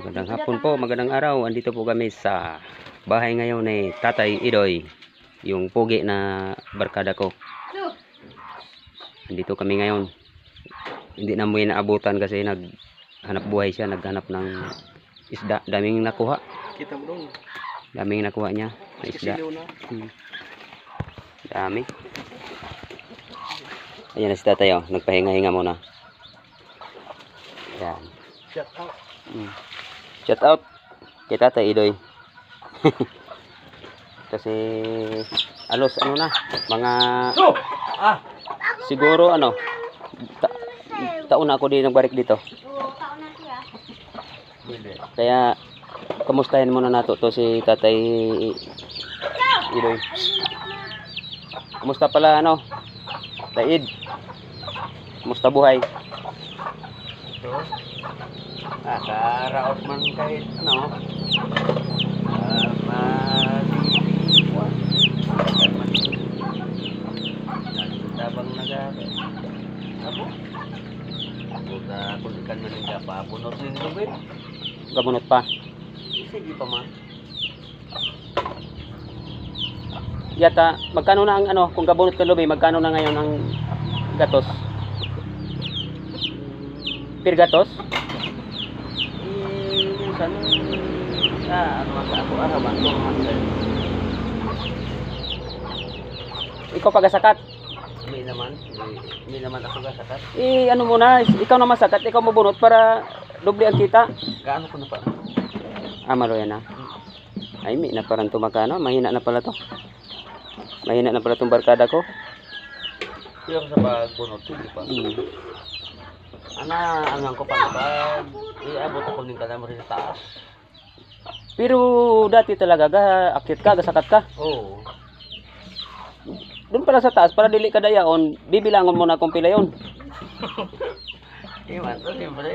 Magandang hapon po, magandang araw. Andito po kami sa bahay ngayon ni Tatay Idoy, yung pugi na barkada ko. Andito kami ngayon. Hindi na mo inaabutan kasi naghanap buhay siya, naghanap ng isda. Daming nakuha. Kita mo dong. Daming nakuha niya na isda. Dami. Ayan na si Tatay, oh. Nagpahinga-hinga muna. Ayan. Shout out. Shout out kay Tatay Idoy. Kasi alos ano na mga siguro ano taon na ako din nagbalik dito. Kaya kamustahin muna nato to si Tatay Idoy. Kumusta pala ano? Taid. Kumusta buhay? Karaot man kahit ano. Tabang nagari. Abo. Buta kung ikan man hindi pa bunot din gabi. Gabunot pa. Sige pa man. Yata magkano na ang ano kung gabunot ka lubi, magkano na ngayon ang gatos? Per gatos? Minsan ano man ako arawan ko man. Ikaw pagasakat. Hindi naman ako gasakat. Ano muna, ikaw na masakat, ikaw mabunot para doble ang kita. Gaano ko na pa? Maro yan na. Ay, may na parang tumakano, mahina na pala to. Mahina na pala tong barkada ko. Pero sa pagbunot, hindi pa. Angang ko pa ba? Iabot ako din ka naman rin sa taas. Pero dati talaga, akit ka, gasakat ka. Oo. Doon pala sa taas, para dili ka dayaon, bibilangon mo na kung pila yun. Iman, so siyempre,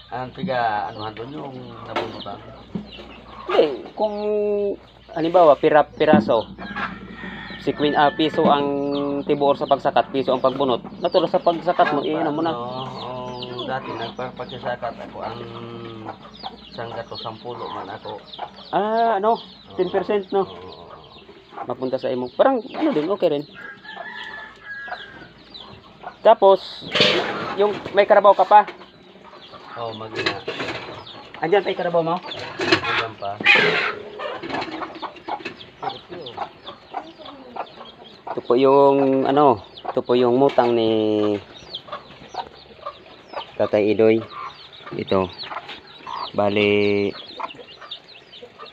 ang tiga, ano doon yung nabunutan? Hindi, kung halimbawa, piraso, si Queen piso ang tibuor sa pagsakat, piso ang pagbunot. Natural sa pagsakat mo, ano mo na. Dati nagpagsasakat ako, ang isang gato, 10 man ako. 10% no? Mapunta sa imo. Parang ano din, okay rin. Tapos, yung may karabaw ka pa. Oo, magina. Andyan pa yung karabaw mo? Andyan pa. Ito po yung ano, ito po yung mutang ni Tatay Idoy. Ito. Bali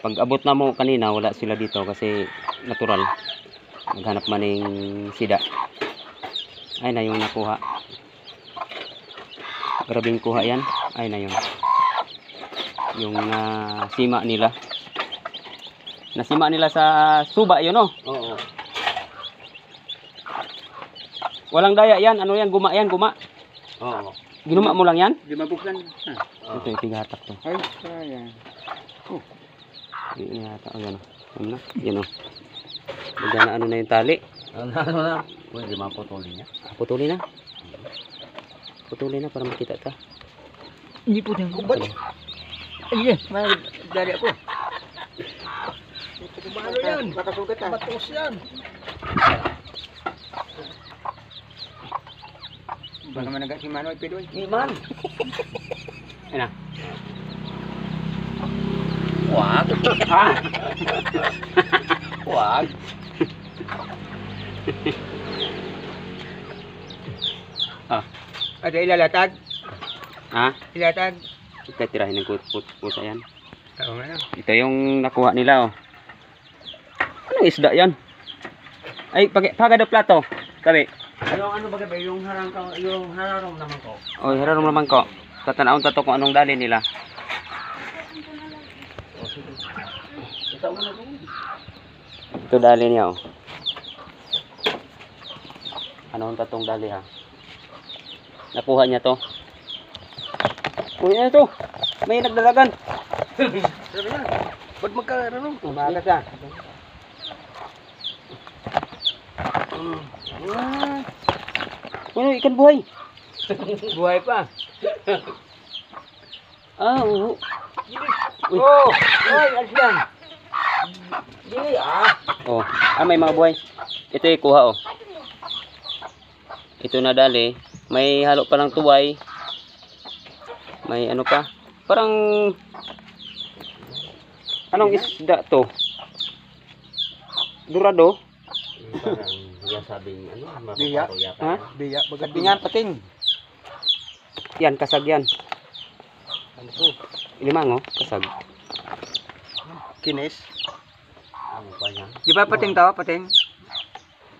pag abot na mo kanina wala sila dito kasi natural. Naghanap maning sida. Ay na yung nakuha. Grabing kuha yan. Ay na yun. Yung sima nila. Nasima nila sa suba yun, no? Oo. Walang daya yan. Ano yan? Guma yan, guma. Oo. Ginuma mo lang yan? Di mabuksan. Ito yung tigatak to. Ay, sayang. Yan yata. Yan o. Yan o. Diyan na ano na yung tali. Ano na? Pwede maputulin niya. Putulin na. Putulin na para makita ta. Hindi po din kubat. Ay, dari ako. Ano yan? Makasugat ka. Batos yan. Baka man si Manoy Pidoy. Iman. Ayun na. Wag. Wag. Ada ilalatag? Ilatag? Ito tirahin ng pusa yan. Oo nga. Ito yung nakuha nila, oh. Anong isda yan? Ay, pagada plato. Sabi. Ano ba ba yung hararong naman ko? Oh, hararom naman ko. Tatanaon tato kung anong dali nila. Ito dali niya, oh. Anong tatong dali, ha? Nakuha niya to. Uy, ano to? May nagdalagan. Sabi na. Ba't magkaroon? Umagas ka. Ano, ikan buhay. Buhay pa. Oo. Uy. Oh! Ay, alis yan. Di, Oh, may mga buhay. Ito kuha oh. Ito na dali. May halo pa ng tuway. May ano pa? Parang anong isda to? Dorado? Parang yan sabing, ano, Biya. mapaparo yata. Ha? Biya, bagat bingan pating. Yan, kasag yan. Ano to? Limang oh, kasag. Kines. Ano pa yan? Di ba pating to? Pating?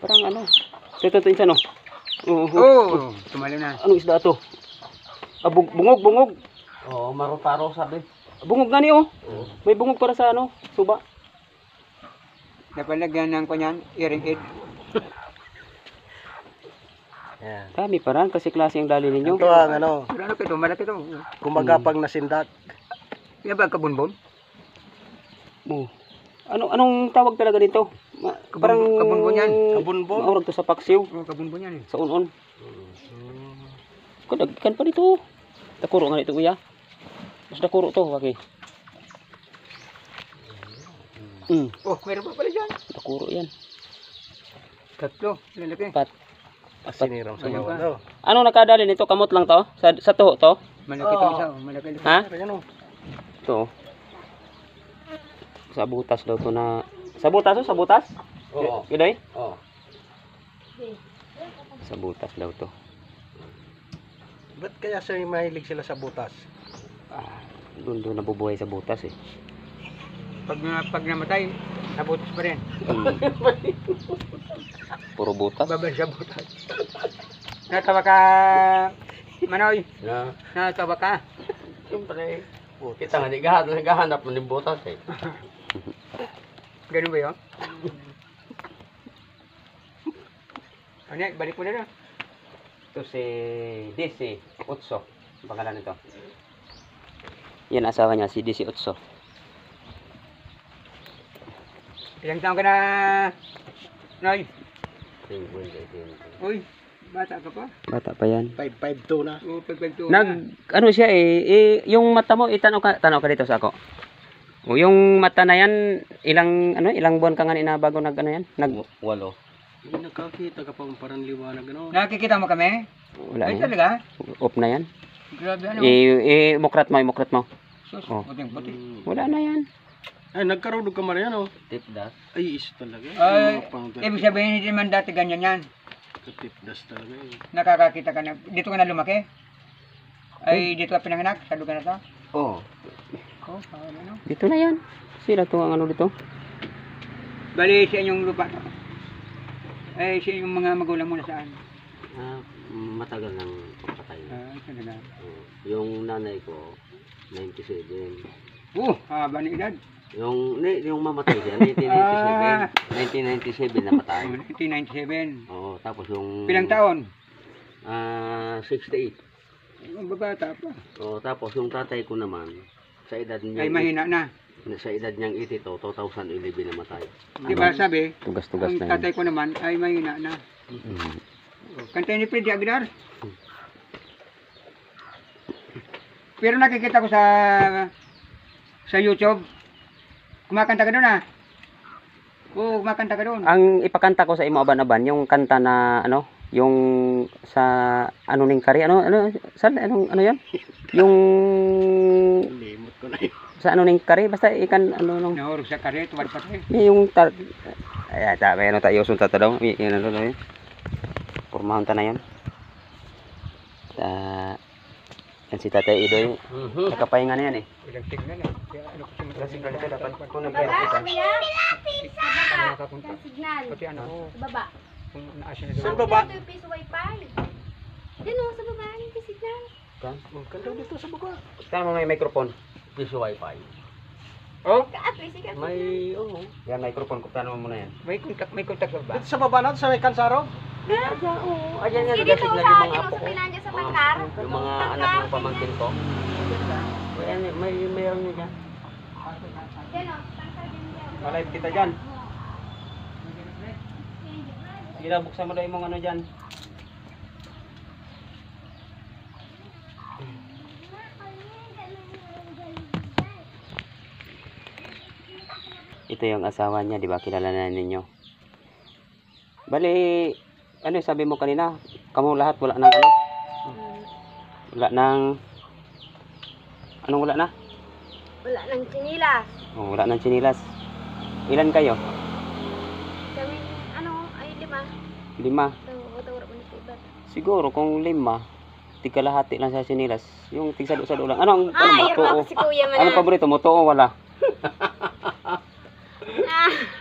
Parang ano? Tututuin sa no? Oo. Oh, tumali na. Anong isda to? Bungog. Oo, maro-paro sabi. Bungog nga ni oh. Oo. May bungog para sa ano? Suba. Napalagyan ng kanyan, earring head. Yan. Dami parang kasi klase ang dali ninyo. Ito ang ano. Ano kito? Malaki to. Kumagapang na sindak. Yan ba kabunbon? Oh. Anong tawag talaga dito? Parang kabunbon yan. Kabunbon? maurag to sa paksiw. Oh, kabunbon yan eh. Sa unon. Kadagkan pa dito. Takuro nga dito kuya. Mas dakuro to, okay. Oh, meron pa pala dyan. Takuro yan. Tatlo. Lalaki. Pat. Sinirang sa Ayun. bawah. Anong nakadali nito? Kamot lang to? Sa tuho to? Malaki to isa. Malaki. Ha? Ayan oh. Ito. Sa butas daw to na... Sa butas oh? Sa butas? Oo. Giday? Oo. Sa butas daw to. Ba't kaya sir mahilig sila sa butas? Doon nabubuhay sa butas eh. Pag namatay, nabutas pa rin. Puro butas. Babal sa butas. Natawa ka, Manoy. Na, Natawa ka. siyempre. Kita nga, naghahanap mo ng butas eh. Ganun ba yun? Ano yan? Balik mo na lang. Ito si DC Utso. Ang pangalan nito. Yan asawa niya, si DC Utso. Ilang taon ka na, Noy? Tingin. Uy, bata ka pa. Bata pa yan. 5'2" na. Oo, 5'2" Ano siya yung mata mo, tanaw ka dito sa ako. O yung mata na yan, ilang buwan ka nga na bago ano yan? Walo. Hindi nakakita ka pa parang liwanag. Ano? Nakikita mo kami? Wala Ay, yan. talaga? Off na yan. Grabe ano? Mukrat mo. Sus, Oh. puting-puti. Wala na yan. Ay, nagkaroon ka man yan, oh. Tipdas. Ay, is talaga. Ay, ibig sabihin hindi man dati ganyan yan. Katipdas talaga eh. Nakakakita ka na. Dito ka na lumaki? Ay, dito ka pinanganak sa lugar na to? Oo. Oh, ano? Dito na yan. Sila to ang ano dito. Bali sa inyong lupa to. Ay, sa inyong mga magulang mo na saan? Matagal nang patay. Ah, talaga. Yung nanay ko, 97. Haba na edad. Yung mamatay siya, 1997. 1997 namatay. 1997. Oo, tapos yung... Pilang taon? 68. Ang babata pa. Oo, tapos yung tatay ko naman, sa edad niya... Ay, mahina na. Sa edad niyang 82, 2011 namatay. Di ba sabi, Tugas-tugas ang na yan. tatay ko naman ay mahina na. Kanta ni Freddy Aguilar. Pero nakikita ko sa YouTube, kumakanta ka doon ah. Oo, kumakanta ka doon. Ang ipakanta ko sa imo aban-aban, yung kanta na ano, yung sa ano ning kari, ano yan? Yung Limot ko na eh. sa ano ning kari, basta ikan ano nung Nahurog sa kare, tuwad pa tayo. yung ay tabi ano tayo sunta ta daw. Yan ano daw. Pormahan ta na yan. Yan si Tatay Idoy. Nakapahinga na yan eh. Ilang tignan eh. Kaya ano ko siya Kasi ganito dapat kung Baba, kuya. Ano nakapunta? Ang signal. Pati ano, Sa baba. kung naasya na Saan doon. baba? Ito yung piso wifi. Yan o, sa baba. Yung signal. Kanta dito sa baba. Tama mo may microphone. Piso wifi. Oh, At least ikaw. May, oo. Yan microphone, kuptan mo muna yan. may contact ka ba? Dito sa baba natin, sa may kansaro. Ayan yan, Sige dito nagasignal sa yung akin, mga apo sa ko. pinandya sa tangkar. Yung mga anak ng pamangkin ko. Ayan, mayroon nyo dyan. Yan o, tangkar din yan. Malive kita dyan. Sige na, buksan mo daw yung mga ano dyan. Ito yung asawa niya, di ba? Kilala na ninyo. Bali, ano yung sabi mo kanina? Kamu lahat wala nang ano? Wala nang... Anong wala na? Wala nang chinilas. Oh, wala nang chinilas. Ilan kayo? Kami, ay 5. 5. Tawar ko na sa iba. Siguro kung 5, tigkalahati lang sa chinilas. Yung tigsado-sado lang. Ano Ay, mo? hirap Tuo. ako si kuya man. Anong paborito mo? Tuo o wala?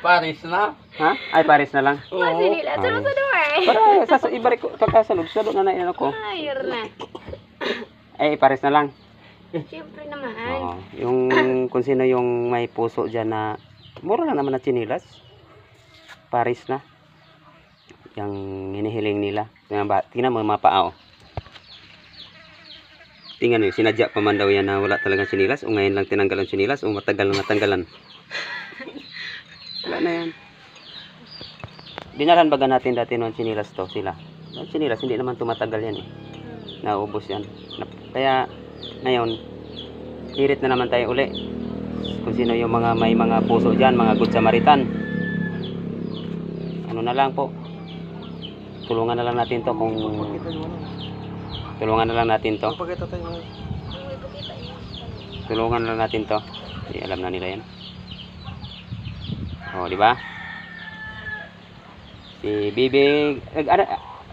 Paris na? Ha? Ay, Paris na lang. Chinilas. Ano sa door? Para sa ibarik ko pagkasalog, sado na na ko. Ay, na. Eh, Paris na lang. Siyempre naman. Oo. Yung kung sino yung may puso diyan na mura lang naman na chinilas. Paris na. Yung hinihiling nila. Tingnan mo yung mga paa, oh. Tingnan nyo, sinadya pa man daw yan na wala talagang chinilas. O ngayon lang tinanggal ang chinilas. O matagal na natanggalan. Wala na yan. Dinalan baga natin dati noong chinilas to sila. Ang chinilas, hindi naman tumatagal yan eh. Naubos yan. Kaya ngayon, hirit na naman tayo uli. Kung sino yung mga may mga puso dyan, mga good Samaritan. Ano na lang po. Tulungan na lang natin to kung... Tulungan na lang natin to. Pagkita tayo mo. Tulungan na lang natin to. Hindi alam na nila yan. Oh, di ba? Si Bibi,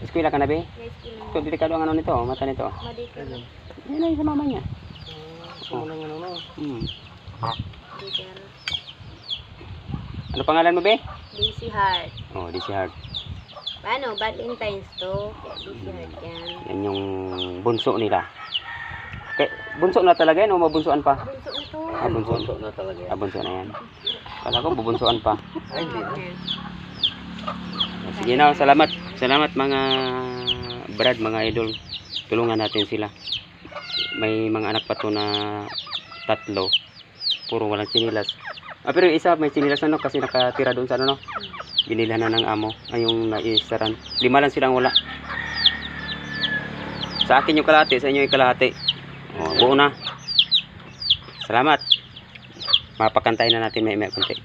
eskwela ka na, Be? Guys, Ito, delikado ang ano nito, mata nito. madika na. Yan ay sa mama niya. Gusto mo ng ano no? Ano pangalan mo, Be? DC Heart. Oh, DC Heart. Paano? Valentine's to. DC Heart yan. Yan yung bunso nila. Bunso na talaga yan o mabunsoan pa? Bunso ito. Ah, bunso. Bunso na talaga yan. Ah, bunso na yan. Kala ko bubunsoan pa. Ay, hindi na. Sige na, salamat. Salamat mga brad, mga idol. Tulungan natin sila. May mga anak pa to na 3. Puro walang chinilas. Ah, pero yung isa may chinilas na no, kasi nakatira doon sa ano no. Binila na ng amo. Ay yung naisaran. 5 lang silang wala. Sa akin yung kalahati, sa inyo yung kalahati. Oh, buo na. Salamat. Mapakantay na natin may konti.